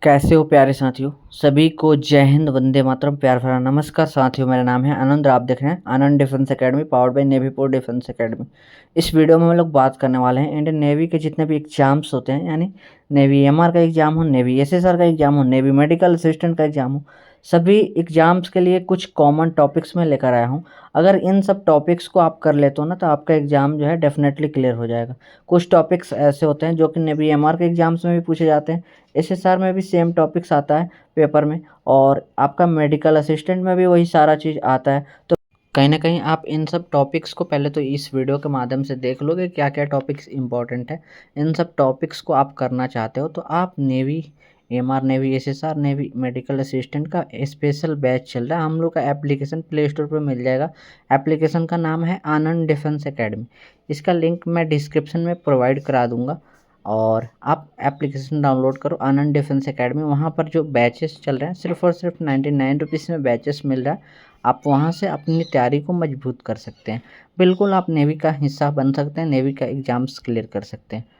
कैसे हो प्यारे साथियों। सभी को जय हिंद, वंदे मातरम, प्यार भरा नमस्कार। साथियों, मेरा नाम है आनंद और आप देख रहे हैं Anand defence academy powered by navy port defence academy. इस वीडियो में हम लोग बात करने वाले हैं इंडियन नेवी के जितने भी एग्जाम्स होते हैं, यानी नेवी एमआर का एग्जाम हो, नेवी एसएसआर का एग्जाम हो, नेवी मेडिकल असिस्टेंट का एग्जाम हो, सभी एग्जाम्स के लिए कुछ कॉमन टॉपिक्स में लेकर आया हूँ। अगर इन सब टॉपिक्स को आप कर लेते हो ना, तो आपका एग्जाम जो है डेफिनेटली क्लियर हो जाएगा। कुछ टॉपिक्स ऐसे होते हैं जो कि नेवी एमआर के एग्जाम्स में भी पूछे जाते हैं, एसएसआर में भी सेम टॉपिक्स आता है पेपर में, और आपका मेडिकल असिस्टेंट में भी वही सारा चीज़ आता है। तो कहीं ना कहीं आप इन सब टॉपिक्स को पहले तो इस वीडियो के माध्यम से देख लोगे क्या क्या टॉपिक्स इंपॉर्टेंट है। इन सब टॉपिक्स को आप करना चाहते हो तो आप navy MR, navy SSR, navy medical assistant का स्पेशल बैच चल रहा है। हम लोग का एप्लीकेशन प्ले स्टोर पर मिल जाएगा। एप्लीकेशन का नाम है आनंद डिफेंस एकेडमी। इसका लिंक मैं डिस्क्रिप्शन में प्रोवाइड करा दूंगा और आप एप्लीकेशन डाउनलोड करो आनंद डिफेंस एकेडमी। वहाँ पर जो बैचेस चल रहे हैं सिर्फ और सिर्फ 99 रुपीज़ में बैचेस मिल रहा है। आप वहाँ से अपनी तैयारी को मजबूत कर सकते हैं। बिल्कुल आप नेवी का हिस्सा बन सकते हैं, नेवी का एग्ज़ाम्स क्लियर कर सकते हैं।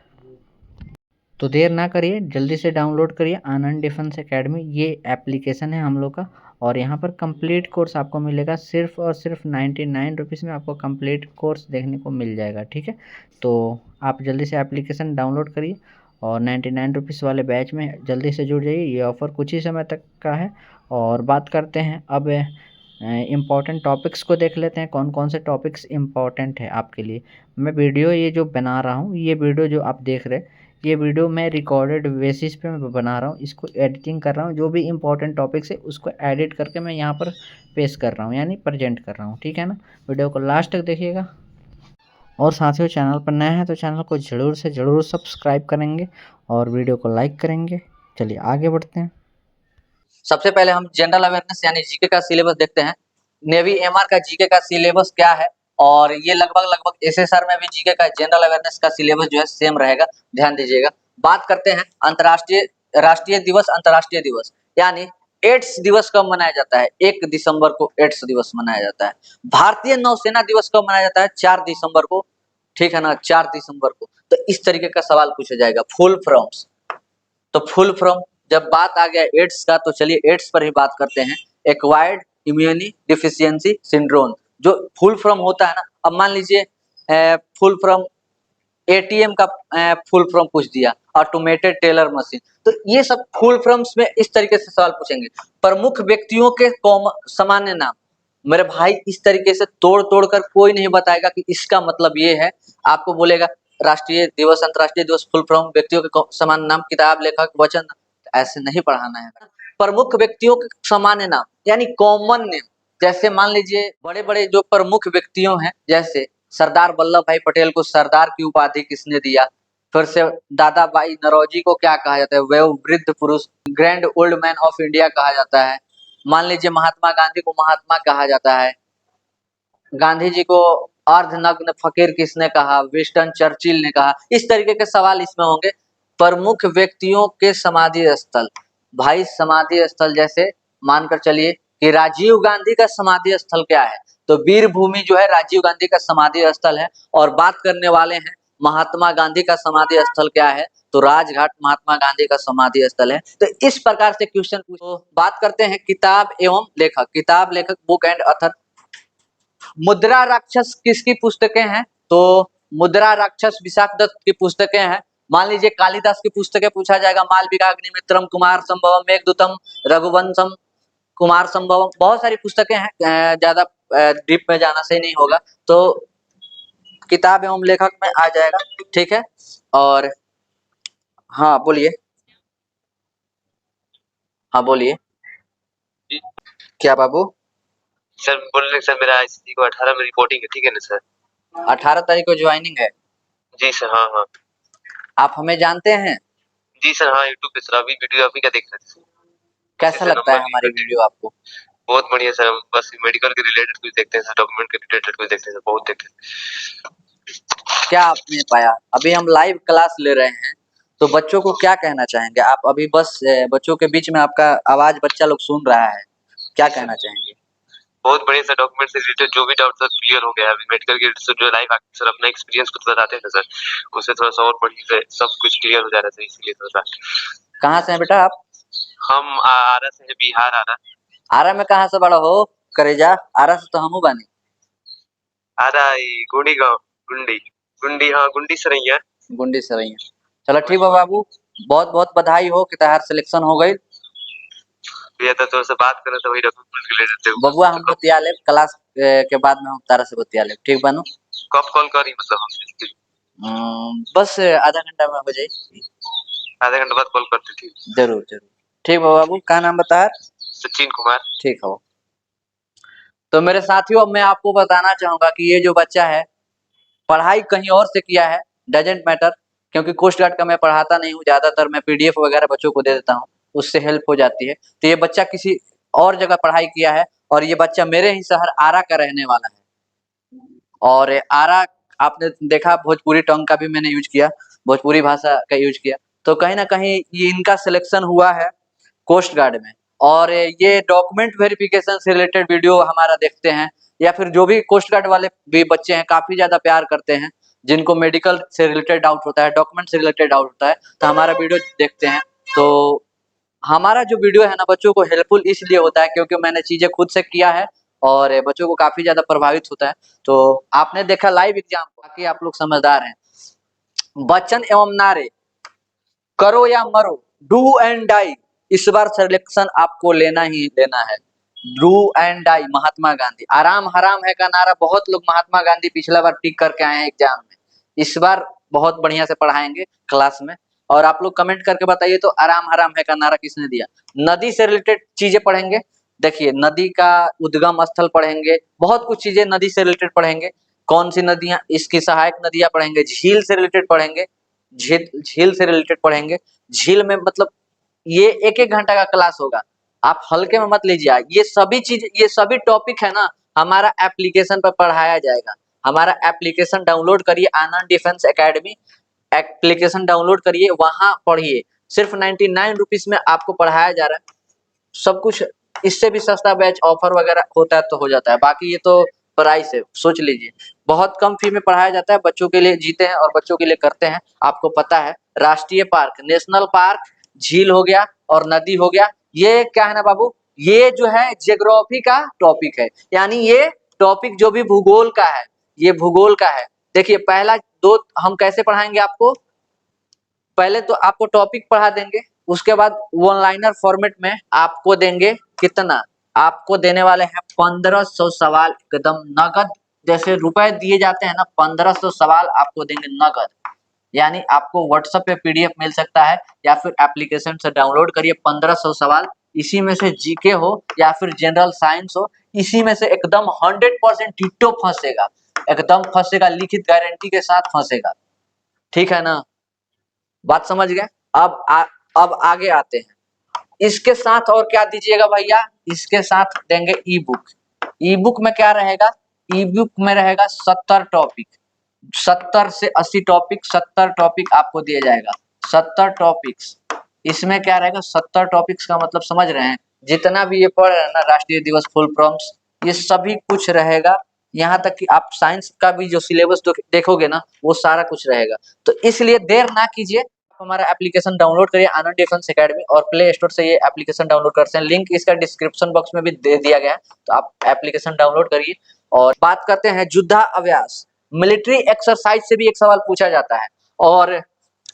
तो देर ना करिए, जल्दी से डाउनलोड करिए आनंद डिफेंस एकेडमी। ये एप्लीकेशन है हम लोग का और यहाँ पर कंप्लीट कोर्स आपको मिलेगा सिर्फ और सिर्फ 99 रुपीज़ में। आपको कंप्लीट कोर्स देखने को मिल जाएगा, ठीक है। तो आप जल्दी से एप्लीकेशन डाउनलोड करिए और 99 रुपीज़ वाले बैच में जल्दी से जुड़ जाइए। ये ऑफ़र कुछ ही समय तक का है। और बात करते हैं अब इम्पॉर्टेंट टॉपिक्स को देख लेते हैं, कौन कौन से टॉपिक्स इम्पॉर्टेंट है आपके लिए। मैं वीडियो ये जो बना रहा हूँ, ये वीडियो जो आप देख रहे हैं, ये वीडियो मैं रिकॉर्डेड बेसिस पे मैं बना रहा हूँ। इसको एडिटिंग कर रहा हूँ, जो भी इंपॉर्टेंट टॉपिक्स है उसको एडिट करके मैं यहाँ पर पेश कर रहा हूँ, यानी प्रेजेंट कर रहा हूँ, ठीक है ना। वीडियो को लास्ट तक देखिएगा। और साथियों, चैनल पर नए हैं तो चैनल को ज़रूर से ज़रूर सब्सक्राइब करेंगे और वीडियो को लाइक करेंगे। चलिए आगे बढ़ते हैं। सबसे पहले हम जनरल अवेयरनेस यानी जीके का सिलेबस देखते हैं। नेवी एमआर का जीके का सिलेबस क्या है, और ये लगभग एसएसआर में भी जीके का जनरल अवेयरनेस का सिलेबस जो है सेम रहेगा, ध्यान दीजिएगा। बात करते हैं राष्ट्रीय दिवस, अंतर्राष्ट्रीय दिवस यानी एड्स दिवस कब मनाया जाता है। 1 दिसंबर को एड्स दिवस मनाया जाता है। भारतीय नौसेना दिवस कब मनाया जाता है, 4 दिसंबर को, ठीक है ना, 4 दिसंबर को। तो इस तरीके का सवाल पूछा जाएगा। फुल फॉर्म्स, तो फुल फॉर्म जब बात आ गया एड्स का, तो चलिए एड्स पर ही बात करते हैं। एक्वायर्ड इम्यूनी डिफिशियंसी सिंड्रोम, जो फुल फॉर्म होता है ना। अब मान लीजिए फुल फॉर्म एटीएम का फुल फॉर्म पूछ दिया, ऑटोमेटेड टेलर मशीन। तो ये सब फुल फॉर्म्स में इस तरीके से सवाल पूछेंगे। प्रमुख व्यक्तियों के सामान्य नाम, मेरे भाई इस तरीके से तोड़ कर कोई नहीं बताएगा कि इसका मतलब ये है। आपको बोलेगा राष्ट्रीय दिवस, अंतर्राष्ट्रीय दिवस, फुल फॉर्म, व्यक्तियों के सामान्य नाम, किताब, लेखक, वचन, ऐसे नहीं पढ़ाना है। प्रमुख व्यक्तियों के सामान्य नाम यानी कॉमन नेम। जैसे मान लीजिए बड़े बड़े जो प्रमुख व्यक्तियों हैं, जैसे सरदार वल्लभ भाई पटेल को सरदार की उपाधि किसने दिया। फिर से दादा भाई नौरोजी को क्या कहा जाता है, वह वृद्ध पुरुष, grand old man of India कहा जाता है। मान लीजिए महात्मा गांधी को महात्मा कहा जाता है। गांधी जी को अर्धनग्न फकीर किसने कहा, विंस्टन चर्चिल ने कहा। इस तरीके के सवाल इसमें होंगे। प्रमुख व्यक्तियों के समाधि स्थल, भाई समाधि स्थल जैसे मानकर चलिए कि राजीव गांधी का समाधि स्थल क्या है, तो वीर भूमि जो है राजीव गांधी का समाधि स्थल है। और बात करने वाले हैं महात्मा गांधी का समाधि स्थल क्या है, तो राजघाट महात्मा गांधी का समाधि स्थल है। तो इस प्रकार से क्वेश्चन पूछो। बात करते हैं किताब एवं लेखक, किताब, लेखक, बुक एंड ऑथर। मुद्रा राक्षस किसकी पुस्तकें हैं, तो मुद्रा राक्षस विशाख दत्त की पुस्तकें हैं। मान लीजिए कालिदास की पुस्तकें पूछा जाएगा, मालविका, अग्निमित्रम, कुमार संभवम, मेघदूतम, रघुवंशम, कुमार संभवम, बहुत सारी पुस्तकें हैं। ज्यादा डीप में जाना सही नहीं होगा, तो किताब एवं लेखक में आ जाएगा, ठीक है। और हाँ बोलिए, हाँ बोलिए। क्या बाबू? सर बोल रहे सर, मेरा आईसीसी को 18 में रिपोर्टिंग है, ठीक है ना सर। 18 तारीख को ज्वाइनिंग है। जी सर, हाँ हाँ। आप हमें जानते हैं? जी सर, हाँ, यूट्यूब पे सर, अभी वीडियो आप ही का देख रहे थे। कैसा लगता है हमारी वीडियो आपको? बहुत बढ़िया सर, बस मेडिकल के रिलेटेड कुछ देखते हैं सर, डॉक्यूमेंट के रिलेटेड कुछ देखते हैं सर, बहुत देखते हैं। क्या आपने पाया? अभी हम लाइव क्लास ले रहे हैं, तो बच्चों को क्या कहना चाहेंगे आप? अभी बस बच्चों के बीच में आपका आवाज बच्चा लोग सुन रहा है, क्या कहना चाहेंगे? बहुत बढ़िया सर, डॉक्यूमेंट से रिलेटेड जो भी डाउट सर क्लियर हो गया। अभी मेडिकल के सर जो लाइव आके सर अपना एक्सपीरियंस कुछ बताते हैं सर, उससे थोड़ा सा और बढ़िया से सब कुछ क्लियर हो जा रहा है, इसलिए थोड़ा सा। कहाँ से हैं बेटा आप? हम आरा से है, बिहार आरा। आरा में कहाँ से बड़ा हो करेजा? आरा से तो हमू बानी। आरा ये गुंडी गाँव, गुंडी गुंडी, हाँ गुंडी सरैया। गुंडी सरैया। चलो ठीक बा बाबू, बहुत बहुत बधाई हो कि तहार सिलेक्शन हो गई। भैया तो से बात करे तो वही रिक्रूटमेंट रिलेटेड थे। बबुआ हम बतिया लेब क्लास के बाद में, हम तारा से बतिया लेब, ठीक बानू? कब कॉल करी मतलब हम? बस आधा घंटा में हो जाए। आधे घंटे बाद कॉल करते थे। जरूर जरूर। ठीक बा बाबू, का नाम बता? सचिन कुमार। ठीक हो। तो मेरे साथियों, मैं आपको बताना चाहूंगा कि ये जो बच्चा है पढ़ाई कहीं और से किया है, डजेंट मैटर, क्योंकि कोस्ट गार्ड का मैं पढ़ाता नहीं हूँ, ज्यादातर मैं पीडीएफ वगैरह बच्चों को दे देता हूँ, उससे हेल्प हो जाती है। तो ये बच्चा किसी और जगह पढ़ाई किया है और ये बच्चा मेरे ही शहर आरा का रहने वाला है। और आरा आपने देखा, भोजपुरी टंग का भी मैंने यूज किया, भोजपुरी भाषा का यूज किया, तो कहीं ना कहीं ये इनका सिलेक्शन हुआ है कोस्ट गार्ड में। और ये डॉक्यूमेंट वेरिफिकेशन से रिलेटेड वीडियो हमारा देखते हैं, या फिर जो भी कोस्ट गार्ड वाले भी बच्चे हैं काफी ज्यादा प्यार करते हैं, जिनको मेडिकल से रिलेटेड डाउट होता है, डॉक्यूमेंट से रिलेटेड डाउट होता है, तो हमारा वीडियो देखते हैं। तो हमारा जो वीडियो है ना बच्चों को हेल्पफुल इसलिए होता है क्योंकि मैंने चीजें खुद से किया है और बच्चों को काफी ज्यादा प्रभावित होता है। तो आपने देखा लाइव एग्जाम, बाकी आप लोग समझदार हैं। वचन एवं नारे, करो या मरो, डू एंड डाई, इस बार सिलेक्शन आपको लेना ही लेना है। Do and die, Mahatma Gandhi. आराम हराम है का नारा बहुत लोग महात्मा गांधी पिछला बार टिक करके आए हैं एग्जाम में, इस बार बहुत बढ़िया से पढ़ाएंगे क्लास में। और आप लोग कमेंट करके बताइए तो आराम हराम है का नारा किसने दिया। नदी से रिलेटेड चीजें पढ़ेंगे, देखिए नदी का उद्गम स्थल पढ़ेंगे, बहुत कुछ चीजें नदी से रिलेटेड पढ़ेंगे, कौन सी नदियां, इसकी सहायक नदियां पढ़ेंगे, झील से रिलेटेड पढ़ेंगे, झील से रिलेटेड पढ़ेंगे। झील में मतलब ये एक एक घंटा का क्लास होगा, आप हल्के में मत लीजिए। ये सभी चीज, ये सभी टॉपिक है ना हमारा एप्लीकेशन पर पढ़ाया जाएगा। हमारा एप्लीकेशन डाउनलोड करिए, आनंद डिफेंस एकेडमी एप्लीकेशन डाउनलोड करिए, वहां पढ़िए। सिर्फ 99 रुपीज में आपको पढ़ाया जा रहा है सब कुछ। इससे भी सस्ता बैच ऑफर वगैरह होता है तो हो जाता है, बाकी ये तो प्राइस है, सोच लीजिए। बहुत कम फी में पढ़ाया जाता है, बच्चों के लिए जीते हैं और बच्चों के लिए करते हैं। आपको पता है राष्ट्रीय पार्क, नेशनल पार्क, झील हो गया और नदी हो गया, ये क्या है ना बाबू, ये जो है जियोग्राफी का टॉपिक है, यानी ये टॉपिक जो भी भूगोल का है, ये भूगोल का है। देखिए पहला दो हम कैसे पढ़ाएंगे आपको, पहले तो आपको टॉपिक पढ़ा देंगे, उसके बाद वन लाइनर फॉर्मेट में आपको देंगे कितना, आपको देने वाले हैं 1500 सवाल एकदम नगद। जैसे रुपए दिए जाते हैं ना, 1500 सवाल आपको देंगे नगद। यानी आपको व्हाट्सएप पे पीडीएफ मिल सकता है या फिर एप्लीकेशन से डाउनलोड करिए। 1500 सवाल, इसी में से जीके हो या फिर जनरल साइंस हो, इसी में से एकदम 100% डिट्टो फंसेगा, एकदम फंसेगा, लिखित गारंटी के साथ फंसेगा। ठीक है ना, बात समझ गए? अब आगे आते हैं। इसके साथ और क्या दीजिएगा भैया, इसके साथ देंगे ई बुक। ई बुक में क्या रहेगा, ई बुक में रहेगा 70 टॉपिक, 70 से 80 टॉपिक, 70 टॉपिक आपको दिया जाएगा, 70 टॉपिक्स। इसमें क्या रहेगा, 70 टॉपिक्स का मतलब समझ रहे हैं, जितना भी ये पढ़ रहे हैं ना, राष्ट्रीय दिवस, फुल फॉर्म्स, ये सभी कुछ रहेगा। यहाँ तक कि आप साइंस का भी जो सिलेबस देखोगे ना, वो सारा कुछ रहेगा। तो इसलिए देर ना कीजिए, हमारा एप्लीकेशन डाउनलोड करिए, आनंद डिफेंस एकेडमी, और प्ले स्टोर से ये एप्लीकेशन डाउनलोड कर सकते हैं, लिंक इसका डिस्क्रिप्शन बॉक्स में भी दे दिया गया है, तो आप एप्लीकेशन डाउनलोड करिए। और बात करते हैं युद्धाभ्यास, मिलिट्री एक्सरसाइज से भी एक सवाल पूछा जाता है, और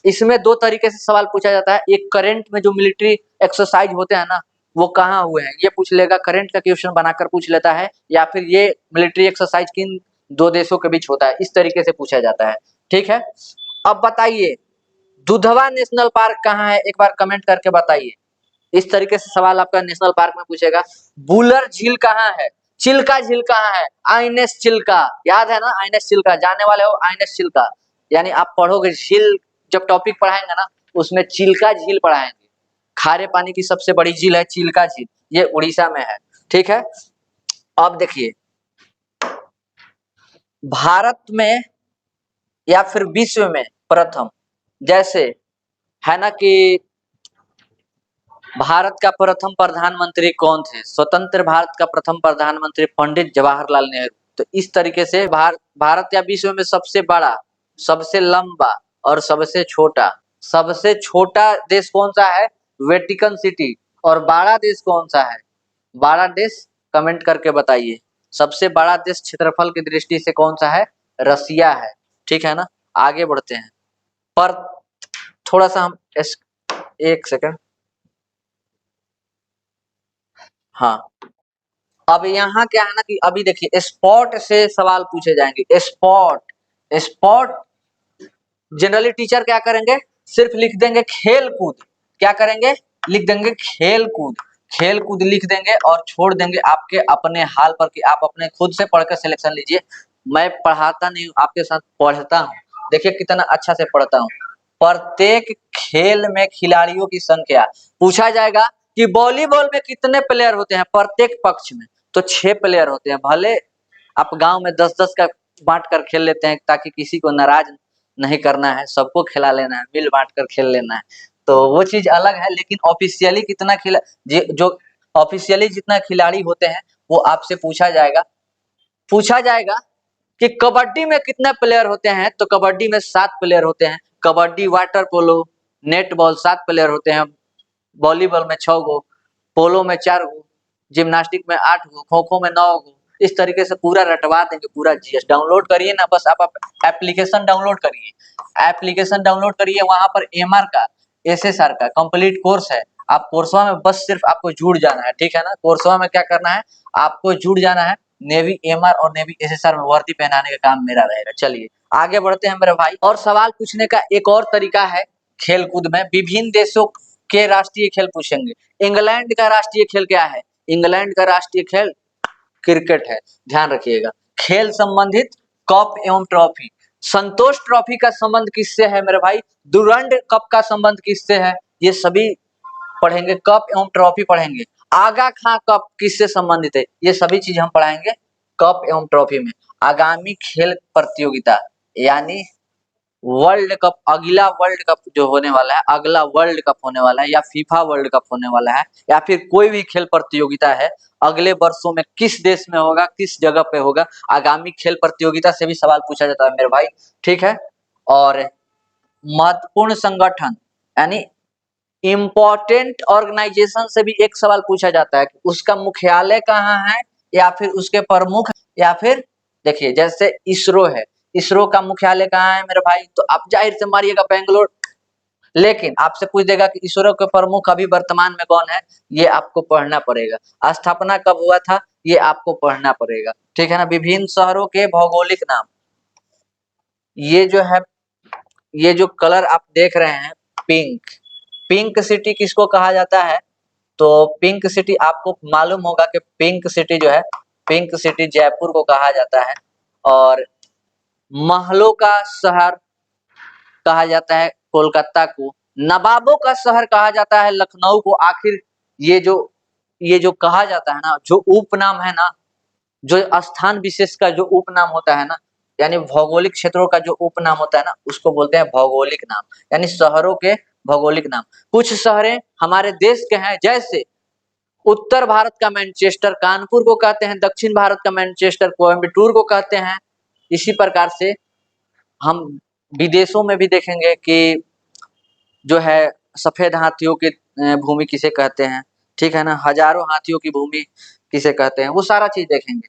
इसमें दो तरीके से सवाल पूछा जाता है। एक करंट में जो मिलिट्री एक्सरसाइज होते हैं ना, वो कहाँ हुए हैं ये पूछ लेगा, करंट का क्वेश्चन बनाकर पूछ लेता है, या फिर ये मिलिट्री एक्सरसाइज किन दो देशों के बीच होता है, इस तरीके से पूछा जाता है। ठीक है, अब बताइए दुधवा नेशनल पार्क कहाँ है, एक बार कमेंट करके बताइए। इस तरीके से सवाल आपका नेशनल पार्क में पूछेगा। बुलर झील कहाँ है, चिल्का झील कहाँ है, आइनेस चिल्का, याद है ना आइनेस चिल्का, जाने वाले हो आइनेस चिल्का, यानी आप पढ़ोगे झील, जब टॉपिक पढ़ाएंगे ना उसमें चिल्का झील पढ़ाएंगे। खारे पानी की सबसे बड़ी झील है चिल्का झील, ये उड़ीसा में है। ठीक है, अब देखिए भारत में या फिर विश्व में प्रथम, जैसे है ना कि भारत का प्रथम प्रधानमंत्री कौन थे, स्वतंत्र भारत का प्रथम प्रधानमंत्री पंडित जवाहरलाल नेहरू। तो इस तरीके से भारत या विश्व में सबसे बड़ा, सबसे लंबा और सबसे छोटा देश कौन सा है, वेटिकन सिटी, और बड़ा देश कौन सा है? बड़ा देश कमेंट करके बताइए। सबसे बड़ा देश क्षेत्रफल की दृष्टि से कौन सा है? रसिया है। ठीक है ना, आगे बढ़ते हैं। पर थोड़ा सा हम एक सेकंड, हाँ, अब यहाँ क्या है ना कि अभी देखिए स्पोर्ट से सवाल पूछे जाएंगे। स्पोर्ट, स्पोर्ट जनरली टीचर क्या करेंगे? सिर्फ लिख देंगे खेल कूद। क्या करेंगे? लिख देंगे खेल कूद। खेल कूद लिख देंगे और छोड़ देंगे आपके अपने हाल पर कि आप अपने खुद से पढ़कर सिलेक्शन लीजिए। मैं पढ़ाता नहीं हूँ, आपके साथ पढ़ता हूँ। देखिए कितना अच्छा से पढ़ता हूँ। प्रत्येक खेल में खिलाड़ियों की संख्या पूछा जाएगा कि वॉलीबॉल में कितने प्लेयर होते हैं प्रत्येक पक्ष में? तो 6 प्लेयर होते हैं। भले आप गांव में 10-10 का बांट कर खेल लेते हैं ताकि किसी को नाराज नहीं करना है, सबको खिला लेना है, मिल बांट कर खेल लेना है, तो वो चीज अलग है। लेकिन ऑफिशियली कितना जो ऑफिशियली जितना खिलाड़ी होते हैं वो आपसे पूछा जाएगा कि कबड्डी में कितने प्लेयर होते हैं? तो कबड्डी में 7 प्लेयर होते हैं। Kabaddi, water polo, net ball 7 player होते हैं। वॉलीबॉल में 6 गो, पोलो में 4 गो, जिम्नास्टिक में 8 गो, खो खो में 9 गो। इस तरीके से पूरा रटवा देंगे। पूरा जीएस डाउनलोड करिए ना, बस आप एप्लीकेशन डाउनलोड करिए। एप्लीकेशन डाउनलोड करिए, वहां पर एमआर का, एसएसआर का कंप्लीट कोर्स है। आप कोर्सवा में बस सिर्फ आपको जुड़ जाना है। ठीक है ना, कोर्सवा में क्या करना है? आपको जुड़ जाना है। नेवी एमआर और नेवी एसएसआर में वर्दी पहनाने का काम मेरा रहेगा। चलिए आगे बढ़ते हैं मेरे भाई। और सवाल पूछने का एक और तरीका है खेल कूद में। विभिन्न देशों के राष्ट्रीय खेल पूछेंगे। इंग्लैंड का राष्ट्रीय खेल क्या है? इंग्लैंड का राष्ट्रीय खेल क्रिकेट है। ध्यान रखिएगा। खेल संबंधित कप एवं ट्रॉफी। संतोष ट्रॉफी का संबंध किससे है मेरे भाई? डुरंड कप का संबंध किससे है? ये सभी पढ़ेंगे। कप एवं ट्रॉफी पढ़ेंगे। आगा खां कप किससे संबंधित है? ये सभी चीज हम पढ़ाएंगे कप एवं ट्रॉफी में। आगामी खेल प्रतियोगिता यानी वर्ल्ड कप, अगला वर्ल्ड कप जो होने वाला है, अगला वर्ल्ड कप होने वाला है, या फीफा वर्ल्ड कप होने वाला है, या फिर कोई भी खेल प्रतियोगिता है, अगले वर्षों में किस देश में होगा, किस जगह पे होगा, आगामी खेल प्रतियोगिता से भी सवाल पूछा जाता है मेरे भाई। ठीक है। और महत्वपूर्ण संगठन यानी इम्पोर्टेंट ऑर्गेनाइजेशन से भी एक सवाल पूछा जाता है कि उसका मुख्यालय कहाँ है, या फिर उसके प्रमुख, या फिर देखिए जैसे इसरो है, इसरो का मुख्यालय कहाँ है मेरे भाई? तो आप जाहिर से मारिएगा बेंगलोर। लेकिन आपसे पूछ देगा कि इसरो के प्रमुख अभी वर्तमान में कौन है, ये आपको पढ़ना पड़ेगा। स्थापना कब हुआ था, ये आपको पढ़ना पड़ेगा। ठीक है ना। विभिन्न शहरों के भौगोलिक नाम। ये जो है, ये जो कलर आप देख रहे हैं पिंक, पिंक सिटी किसको कहा जाता है? तो पिंक सिटी आपको मालूम होगा कि पिंक सिटी जो है, पिंक सिटी जयपुर को कहा जाता है। और महलों का शहर कहा जाता है कोलकाता को। नवाबों का शहर कहा जाता है लखनऊ को। आखिर ये जो कहा जाता है ना, जो उपनाम है ना, जो स्थान विशेष का जो उपनाम होता है ना, यानी भौगोलिक क्षेत्रों का जो उपनाम होता है ना, उसको बोलते हैं भौगोलिक नाम, यानी शहरों के भौगोलिक नाम। कुछ शहरें हमारे देश के हैं, जैसे उत्तर भारत का मैनचेस्टर कानपुर को कहते हैं, दक्षिण भारत का मैनचेस्टर कोयम्बटूर को कहते हैं। इसी प्रकार से हम विदेशों में भी देखेंगे कि जो है सफेद हाथियों की भूमि किसे कहते हैं। ठीक है ना, हजारों हाथियों की भूमि किसे कहते हैं, वो सारा चीज देखेंगे।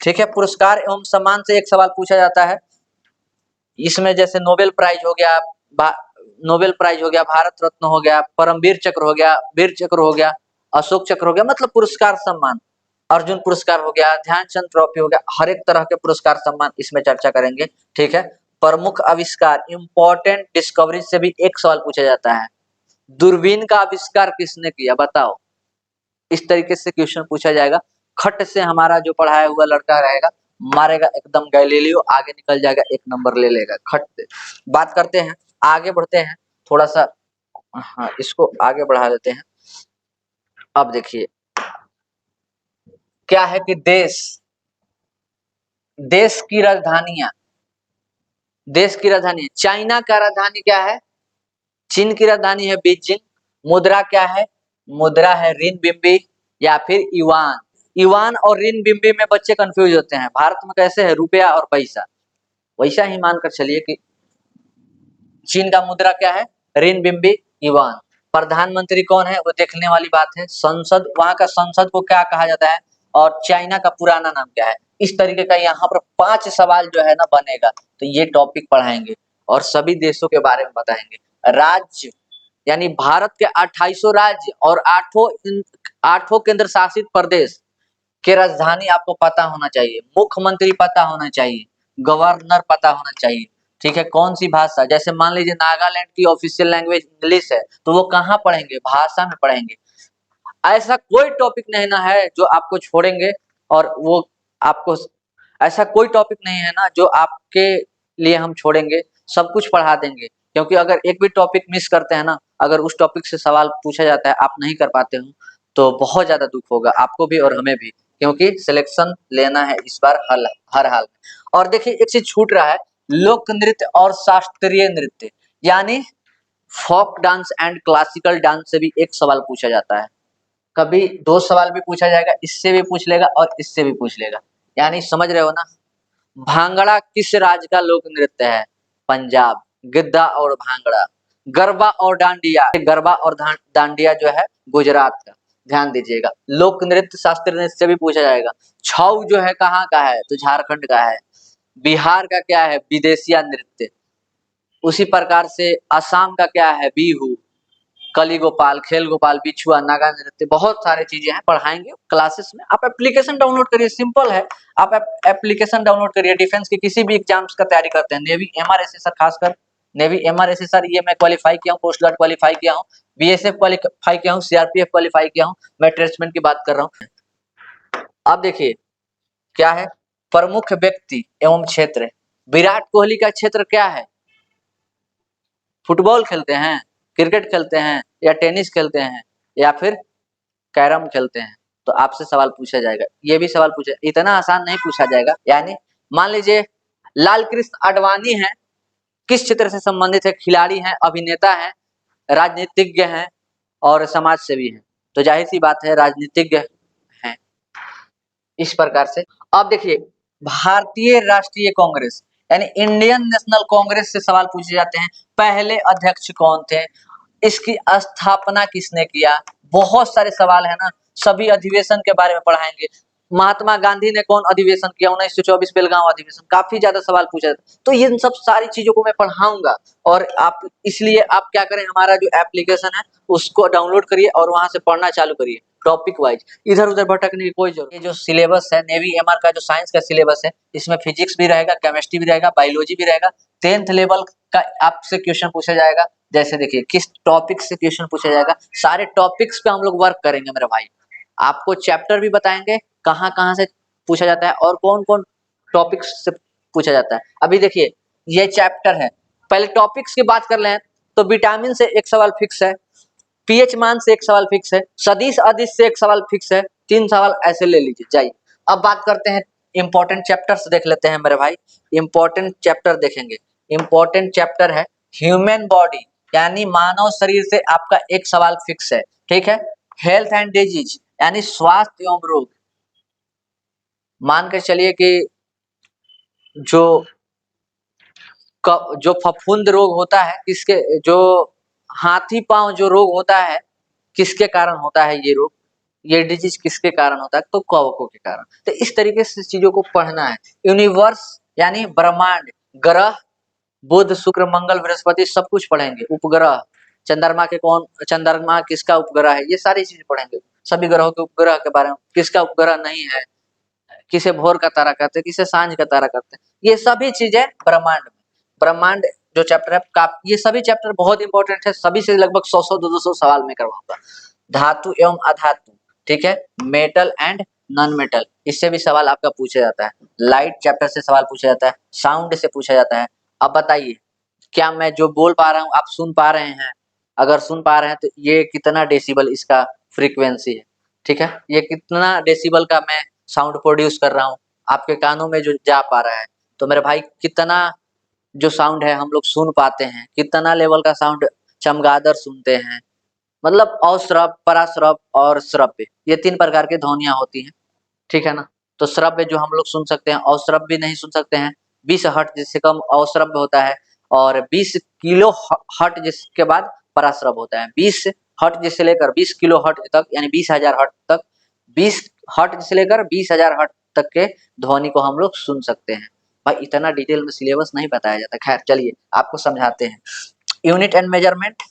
ठीक है। पुरस्कार एवं सम्मान से एक सवाल पूछा जाता है। इसमें जैसे नोबेल प्राइज हो गया, नोबेल प्राइज हो गया, भारत रत्न हो गया, परमवीर चक्र हो गया, वीर चक्र हो गया, अशोक चक्र हो गया, मतलब पुरस्कार सम्मान, अर्जुन पुरस्कार हो गया, ध्यानचंद ट्रॉफी हो गया, हर एक तरह के पुरस्कार सम्मान इसमें चर्चा करेंगे। ठीक है। प्रमुख आविष्कार, इंपॉर्टेंट डिस्कवरी से भी एक सवाल पूछा जाता है। दूरबीन का आविष्कार किसने किया, बताओ। इस तरीके से क्वेश्चन पूछा जाएगा। खट से हमारा जो पढ़ाया हुआ लड़का रहेगा, मारेगा एकदम गैलीलियो, आगे निकल जाएगा, 1 नंबर ले लेगा खट से। बात करते हैं, आगे बढ़ते हैं थोड़ा सा। हाँ, इसको आगे बढ़ा देते हैं। अब देखिए क्या है कि देश की राजधानियां, देश की राजधानी, चाइना का राजधानी क्या है? चीन की राजधानी है बीजिंग। मुद्रा क्या है? मुद्रा है रिनबिम्बी या फिर युआन। युआन और रिनबिम्बी में बच्चे कंफ्यूज होते हैं। भारत में कैसे है? रुपया और पैसा। वैसा ही मानकर चलिए कि चीन का मुद्रा क्या है? रिनबिम्बी, युआन। प्रधानमंत्री कौन है वो देखने वाली बात है, संसद, वहां का संसद को क्या कहा जाता है, और चाइना का पुराना नाम क्या है। इस तरीके का यहाँ पर 5 सवाल जो है ना बनेगा, तो ये टॉपिक पढ़ाएंगे और सभी देशों के बारे में बताएंगे। राज्य यानी भारत के 2800 राज्य और 8 केंद्र शासित प्रदेश के राजधानी आपको पता होना चाहिए, मुख्यमंत्री पता होना चाहिए, गवर्नर पता होना चाहिए, ठीक है। कौन सी भाषा, जैसे मान लीजिए नागालैंड की ऑफिशियल लैंग्वेज इंग्लिश है, तो वो कहाँ पढ़ेंगे, भाषा में पढ़ेंगे। ऐसा कोई टॉपिक नहीं ना है जो आपको छोड़ेंगे, और वो आपको, ऐसा कोई टॉपिक नहीं है ना जो आपके लिए हम छोड़ेंगे, सब कुछ पढ़ा देंगे। क्योंकि अगर एक भी टॉपिक मिस करते हैं ना, अगर उस टॉपिक से सवाल पूछा जाता है, आप नहीं कर पाते हो, तो बहुत ज्यादा दुख होगा आपको भी और हमें भी, क्योंकि सिलेक्शन लेना है इस बार हर हाल में। और देखिए एक चीज छूट रहा है, लोक नृत्य और शास्त्रीय नृत्य, यानी folk dance and classical dance से भी एक सवाल पूछा जाता है। कभी 2 सवाल भी पूछा जाएगा, इससे भी पूछ लेगा और इससे भी पूछ लेगा, यानी समझ रहे हो ना। भांगड़ा किस राज्य का लोक नृत्य है, पंजाब। गिद्धा और भांगड़ा। गरबा और डांडिया, गरबा और डांडिया जो है गुजरात का, ध्यान दीजिएगा। लोक नृत्य शास्त्रीय नृत्य से भी पूछा जाएगा। छऊ जो है कहाँ का है, तो झारखंड का है। बिहार का क्या है, विदेशिया नृत्य। उसी प्रकार से असम का क्या है, बिहू। कली गोपाल, खेल गोपाल, बिछुआ, नागा नृत्य, बहुत सारे चीजें हैं, पढ़ाएंगे क्लासेस में। आप एप्लीकेशन डाउनलोड करिए, सिंपल है। आप एप्लीकेशन डाउनलोड करिए, डिफेंस के किसी भी एग्जाम्स का तैयारी करते हैं, नेवी एमआर एसएसआर, खासकर नेवी एमआर एसएसआर, ये मैं क्वालिफाई किया हूँ, कोस्ट गार्ड क्वालिफाई किया हूँ, बीएसएफ क्वालिफाई किया हूँ, सीआरपीएफ क्वालिफाई किया हूँ, मैं ट्रेड्समैन की बात कर रहा हूँ। अब देखिए क्या है, प्रमुख व्यक्ति एवं क्षेत्र। विराट कोहली का क्षेत्र क्या है, फुटबॉल खेलते हैं, क्रिकेट खेलते हैं, या टेनिस खेलते हैं, या फिर कैरम खेलते हैं, तो आपसे सवाल पूछा जाएगा। ये भी सवाल पूछा, इतना आसान नहीं पूछा जाएगा। यानी मान लीजिए लाल कृष्ण आडवाणी है, किस क्षेत्र से संबंधित है, खिलाड़ी हैं, अभिनेता हैं, राजनीतिज्ञ हैं और समाज सेवी हैं, तो जाहिर सी बात है राजनीतिज्ञ हैं। इस प्रकार से अब देखिए, भारतीय राष्ट्रीय कांग्रेस यानी इंडियन नेशनल कांग्रेस से सवाल पूछे जाते हैं। पहले अध्यक्ष कौन थे, इसकी स्थापना किसने किया, बहुत सारे सवाल है ना। सभी अधिवेशन के बारे में पढ़ाएंगे। महात्मा गांधी ने कौन अधिवेशन किया, 1924 बेलगांव अधिवेशन, काफी ज्यादा सवाल पूछा जाता है। तो इन सब सारी चीजों को मैं पढ़ाऊंगा, और आप इसलिए आप क्या करें, हमारा जो एप्लीकेशन है उसको डाउनलोड करिए और वहां से पढ़ना चालू करिए, टॉपिक वाइज। इधर उधर भटकने की कोई जरूरत। ये जो सिलेबस है नेवी एमआर का, जो साइंस का सिलेबस है, इसमें फिजिक्स भी रहेगा, केमिस्ट्री भी रहेगा, बायोलॉजी भी रहेगा। 10th लेवल का आपसे क्वेश्चन पूछा जाएगा। जैसे देखिए किस टॉपिक से क्वेश्चन पूछा जाएगा, सारे टॉपिक्स पे हम लोग वर्क करेंगे मेरे भाई। आपको चैप्टर भी बताएंगे कहाँ कहाँ से पूछा जाता है और कौन कौन टॉपिक्स से पूछा जाता है। अभी देखिए ये चैप्टर है, पहले टॉपिक्स की बात कर लें तो विटामिन से एक सवाल फिक्स है, पीएच मान से एक सवाल फिक्स है, सदिश अदिश से एक सवाल फिक्स है, 3 सवाल ऐसे ले लीजिए जाइए। अब बात करते हैं इंपॉर्टेंट चैप्टर्स देख लेते हैं मेरे भाई। इंपॉर्टेंट चैप्टर देखेंगे, इंपॉर्टेंट चैप्टर है ह्यूमन बॉडी, यानी मानव शरीर से आपका एक सवाल फिक्स है, ठीक है। हेल्थ एंड डिजीज यानी स्वास्थ्य एवं रोग। मान के चलिए कि जो फफूंद रोग होता है, किसके, जो हाथी पांव जो रोग होता है, किसके कारण होता है ये रोग, ये डिजीज किसके कारण होता है, तो कवकों के कारण। तो इस तरीके से चीजों को पढ़ना है। यूनिवर्स यानी ब्रह्मांड, ग्रह बुध शुक्र मंगल बृहस्पति सब कुछ पढ़ेंगे। उपग्रह, चंद्रमा के कौन, चंद्रमा किसका उपग्रह है, ये सारी चीजें पढ़ेंगे। सभी ग्रहों के उपग्रह के बारे में, किसका उपग्रह नहीं है, किसे भोर का तारा कहते हैं, किसे सांझ का तारा कहते हैं, ये सभी चीजें ब्रह्मांड में। ब्रह्मांड जो चैप्टर है, ये सभी चैप्टर बहुत इंपॉर्टेंट है, सभी से लगभग 100 200 सवाल में करवाऊंगा। धातु एवं अधातु, ठीक है, मेटल एंड नॉन मेटल, इससे भी सवाल आपका पूछा जाता है। लाइट चैप्टर से सवाल पूछा जाता है, साउंड से पूछा जाता है। अब बताइए क्या मैं जो बोल पा रहा हूँ आप सुन पा रहे हैं, अगर सुन पा रहे हैं तो ये कितना डेसिबल इसका फ्रीक्वेंसी है, ठीक है, ये कितना डेसिबल का मैं साउंड प्रोड्यूस कर रहा हूँ आपके कानों में जो जा पा रहा है। तो मेरे भाई कितना जो साउंड है हम लोग सुन पाते हैं, कितना लेवल का साउंड चमगादड़ सुनते हैं, मतलब अश्रव्य, पराश्रव्य और श्रव्य, ये 3 प्रकार की ध्वनियां होती हैं, ठीक है ना। तो श्रव्य जो हम लोग सुन सकते हैं, अश्रव्य भी नहीं सुन सकते हैं, 20 हर्ट्ज जिससे कम अश्रव्य होता है, और 20 किलो हर्ट्ज जिसके बाद पराश्रव होता है। 20 हर्ट्ज से लेकर 20 किलो हर्ट्ज तक यानी 20,000 हर्ट्ज तक, 20 हर्ट्ज से लेकर 20,000 हर्ट्ज तक के ध्वनि को हम लोग सुन सकते हैं। भाई इतना डिटेल में सिलेबस नहीं बताया जाता। खैर चलिए आपको समझाते हैं। यूनिट एंड मेजरमेंट,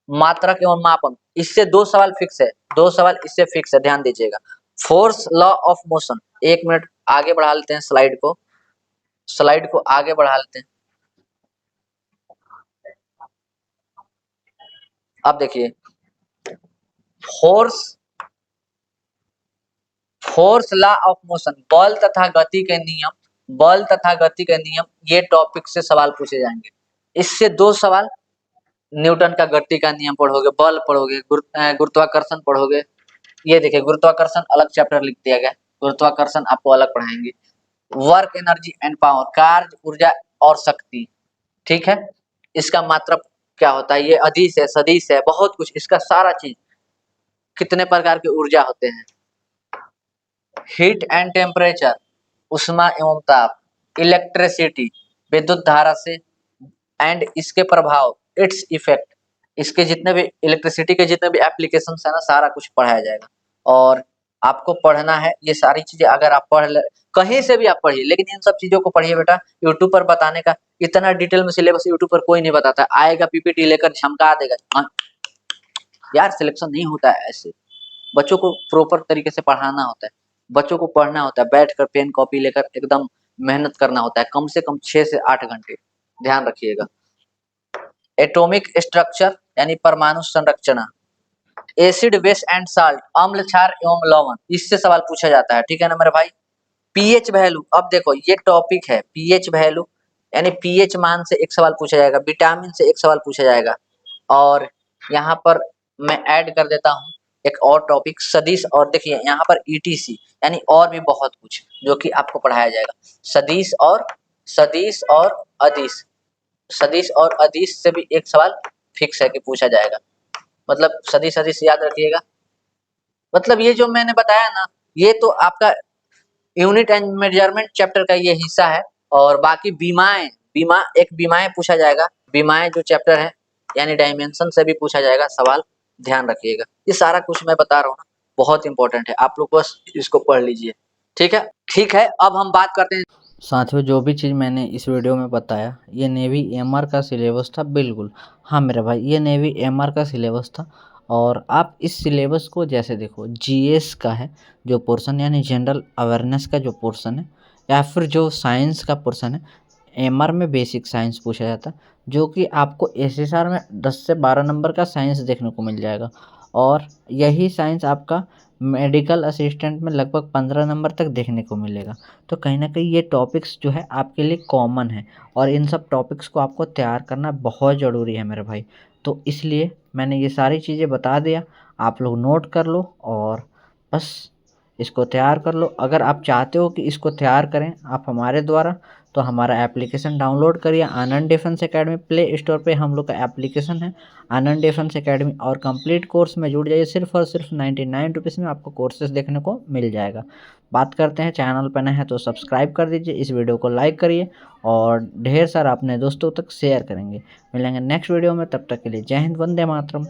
मात्रक एवं मापन, इससे 2 सवाल फिक्स है, 2 सवाल इससे फिक्स है, ध्यान दीजिएगा। Force law of motion, 1 minute आगे बढ़ा लेते हैं स्लाइड को आगे बढ़ा लेते हैं। अब देखिए फोर्स लॉ ऑफ मोशन, बल तथा गति के नियम, ये टॉपिक से सवाल पूछे जाएंगे। इससे 2 सवाल, न्यूटन का गति का नियम पढ़ोगे, बल पढ़ोगे, गुरुत्वाकर्षण पढ़ोगे। ये देखिए गुरुत्वाकर्षण अलग चैप्टर लिख दिया गया, गुरुत्वाकर्षण आपको अलग पढ़ाएंगे। वर्क, एनर्जी एंड पावर, कार्य, ऊर्जा और शक्ति, ठीक है। इसका मात्रक क्या होता है, ये अदिश है, सदिश है, बहुत कुछ, इसका सारा चीज, कितने प्रकार के ऊर्जा होते हैं। हीट एंड टेम्परेचर, उष्मा एवं ताप, इलेक्ट्रिसिटी, विद्युत धारा से एंड इसके प्रभाव, इट्स इफेक्ट, इसके जितने भी इलेक्ट्रिसिटी के जितने भी एप्लीकेशंस है ना, सारा कुछ पढ़ाया जाएगा। और आपको पढ़ना है ये सारी चीजें, अगर आप पढ़ ले, कहीं से भी आप पढ़िए, लेकिन इन सब चीजों को पढ़िए बेटा। यूट्यूब पर बताने का इतना डिटेल में सिलेबस यूट्यूब पर कोई नहीं बताता, आएगा पीपीटी लेकर झमका देगा। यार सिलेक्शन नहीं होता है ऐसे, बच्चों को प्रॉपर तरीके से पढ़ाना होता है, बच्चों को पढ़ना होता है, बैठकर पेन कॉपी लेकर एकदम मेहनत करना होता है, कम से कम 6 से 8 घंटे, ध्यान रखिएगा। एटॉमिक स्ट्रक्चर यानी परमाणु संरचना, एसिड, बेस एंड साल्ट, अम्ल, क्षार एवं लवण, इससे सवाल पूछा जाता है, ठीक है ना मेरे भाई। पीएच वैल्यू, अब देखो ये टॉपिक है पीएच वैल्यू, यानी पीएच मान से एक सवाल पूछा जाएगा, विटामिन से एक सवाल पूछा जाएगा। और यहाँ पर मैं ऐड कर देता हूँ एक और टॉपिक, सदिश, और देखिए यहाँ पर ईटीसी यानी और भी बहुत कुछ जो कि आपको पढ़ाया जाएगा। सदिश और अदिश से भी एक सवाल फिक्स है कि पूछा जाएगा। मतलब सदिश याद रखिएगा। मतलब ये जो मैंने बताया ना, ये तो आपका यूनिट एंड मेजरमेंट चैप्टर का ये हिस्सा है। और बाकी बीमाएं पूछा जाएगा, बीमाएं जो चैप्टर है यानी डायमेंशन से भी पूछा जाएगा सवाल, ध्यान रखिएगा। ये सारा कुछ मैं बता रहा हूँ ना, बहुत इंपॉर्टेंट है, आप लोग बस इसको पढ़ लीजिए, ठीक है। अब हम बात करते हैं। साथियों जो भी चीज़ मैंने इस वीडियो में बताया ये नेवी एमआर का सिलेबस था, बिल्कुल हाँ मेरे भाई, ये नेवी एमआर का सिलेबस था। और आप इस सिलेबस को जैसे देखो, जीएस का है जो पोर्शन यानी जनरल अवेयरनेस का जो पोर्शन है, या फिर जो साइंस का पोर्शन है, एमआर में बेसिक साइंस पूछा जाता है, जो कि आपको एसएसआर में 10 से 12 नंबर का साइंस देखने को मिल जाएगा। और यही साइंस आपका मेडिकल असिस्टेंट में लगभग 15 नंबर तक देखने को मिलेगा। तो कहीं ना कहीं ये टॉपिक्स जो है आपके लिए कॉमन है, और इन सब टॉपिक्स को आपको तैयार करना बहुत ज़रूरी है मेरे भाई। तो इसलिए मैंने ये सारी चीज़ें बता दिया, आप लोग नोट कर लो और बस इसको तैयार कर लो। अगर आप चाहते हो कि इसको तैयार करें आप हमारे द्वारा, तो हमारा एप्लीकेशन डाउनलोड करिए। आनंद डिफेंस एकेडमी प्ले स्टोर पे हम लोग का एप्लीकेशन है आनंद डिफेंस एकेडमी, और कंप्लीट कोर्स में जुड़ जाइए। सिर्फ और सिर्फ 99 रुपीज़ में आपको कोर्सेज देखने को मिल जाएगा। बात करते हैं, चैनल पर नए हैं तो सब्सक्राइब कर दीजिए, इस वीडियो को लाइक करिए और ढेर सारा अपने दोस्तों तक शेयर करेंगे। मिलेंगे नेक्स्ट वीडियो में, तब तक के लिए जय हिंद, वंदे मातरम।